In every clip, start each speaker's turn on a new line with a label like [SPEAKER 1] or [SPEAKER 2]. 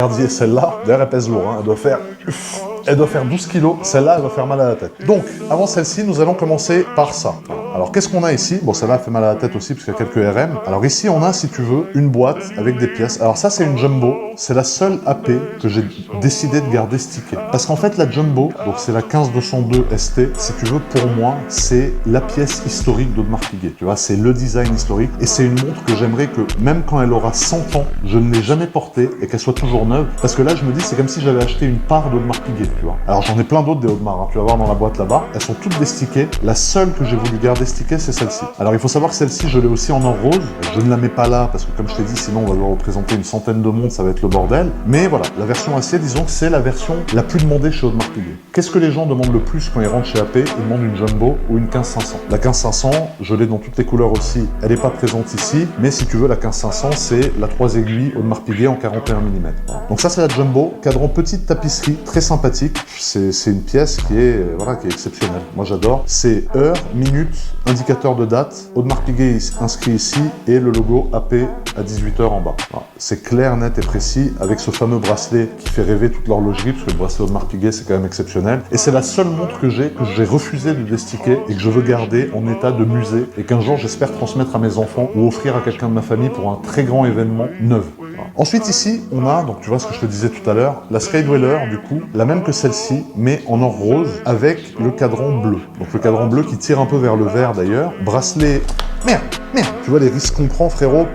[SPEAKER 1] Regardez celle-là, d'ailleurs elle pèse lourd, hein. Elle doit faire 12 kilos, celle-là elle va faire mal à la tête. Donc, avant celle-ci, nous allons commencer par ça. Alors qu'est-ce qu'on a ici? Bon, celle-là fait mal à la tête aussi parce qu'il y a quelques RM. Alors ici on a, si tu veux, une boîte avec des pièces. Alors ça c'est une Jumbo, c'est la seule AP que j'ai décidé de garder stickée. Parce qu'en fait la Jumbo, donc c'est la 15202 ST, si tu veux, pour moi, c'est la pièce historique d'Audemars Piguet. Tu vois, c'est le design historique et c'est une montre que j'aimerais que, même quand elle aura 100 ans, je ne l'ai jamais portée et qu'elle soit toujours neuve. Parce que là je me dis, c'est comme si j'avais acheté une part d'Audemars Piguet, tu vois. Alors j'en ai plein d'autres des Audemars, hein. Tu vas voir dans la boîte là-bas, elles sont toutes destickées. La seule que j'ai voulu garder stickée, c'est celle-ci. Alors il faut savoir que celle-ci, je l'ai aussi en or rose. Je ne la mets pas là parce que comme je t'ai dit, sinon on va devoir représenter une centaine de montres, ça va être le bordel. Mais voilà, la version acier, disons que c'est la version la plus demandée chez Audemars Piguet. Qu'est-ce que les gens demandent le plus quand ils rentrent chez AP? Ils demandent une Jumbo ou une 15500. La 15500, je l'ai dans toutes les couleurs aussi. Elle n'est pas présente ici, mais si tu veux, la 15500, c'est la 3 aiguilles Audemars Piguet en 41 mm. Voilà. Donc ça, c'est la Jumbo. Cadran petite tapisserie, très sympathique. C'est une pièce qui est, voilà, qui est exceptionnelle. Moi, j'adore. C'est heure, minute, indicateur de date, Audemars Piguet inscrit ici et le logo AP à 18h en bas. Voilà. C'est clair, net et précis avec ce fameux bracelet qui fait rêver toute l'horlogerie parce que le bracelet Audemars Piguet c'est quand même exceptionnel. Et c'est la seule montre que j'ai refusé de destiquer et que je veux garder en état de musée et qu'un jour j'espère transmettre à mes enfants ou offrir à quelqu'un de ma famille pour un très grand événement neuf. Voilà. Ensuite ici on a, donc tu vois ce que je te disais tout à l'heure, la Skydweller du coup, la même que celle-ci mais en or rose avec le cadran bleu. Donc le cadran bleu qui tire un peu vers le vert d'ailleurs. Bracelet... Merde. Tu vois les risques qu'on prend, frérot,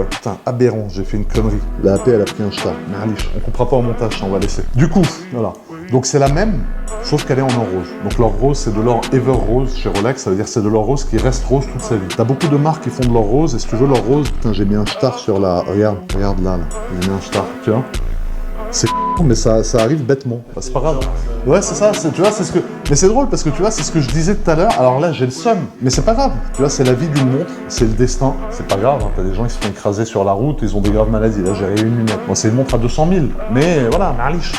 [SPEAKER 1] Putain, aberrant, j'ai fait une connerie. La AP, elle a pris un chat. Merliche. On coupera pas au montage, ça, on va laisser. Du coup, voilà. Donc c'est la même, sauf qu'elle est en or rose. Donc l'or rose, c'est de l'or Ever Rose chez Rolex, ça veut dire que c'est de l'or rose qui reste rose toute sa vie. T'as beaucoup de marques qui font de l'or rose, et si tu veux l'or rose... Putain, j'ai mis un star sur la... Regarde là. J'ai mis un star, tu vois. C'est mais ça arrive bêtement. Bah, c'est pas grave. Ouais, c'est ça, tu vois, c'est ce que... Mais c'est drôle parce que tu vois, c'est ce que je disais tout à l'heure. Alors là, j'ai le seum, mais c'est pas grave. Tu vois, c'est la vie d'une montre, c'est le destin. C'est pas grave, hein. T'as des gens qui se font écraser sur la route, ils ont des graves maladies. Là, j'ai une lunette. Moi, c'est une montre à 200 000. Mais voilà, marliche,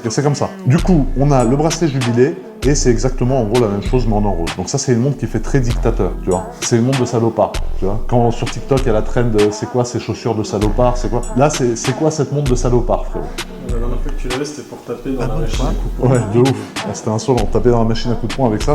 [SPEAKER 1] c'est comme ça. Du coup, on a le bracelet jubilé. Et c'est exactement en gros la même chose mais en or rose. Donc ça c'est une montre qui fait très dictateur, tu vois. C'est une montre de salopard, tu vois. Quand sur TikTok il y a la trend de c'est quoi ces chaussures de salopard, c'est quoi. Là c'est quoi cette montre de salopard, frérot?
[SPEAKER 2] La dernière fois que tu l'avais c'était pour taper dans la machine à coups de poing.
[SPEAKER 1] Ouais, de ouf. C'était insolent, taper dans la machine à coups de poing avec ça.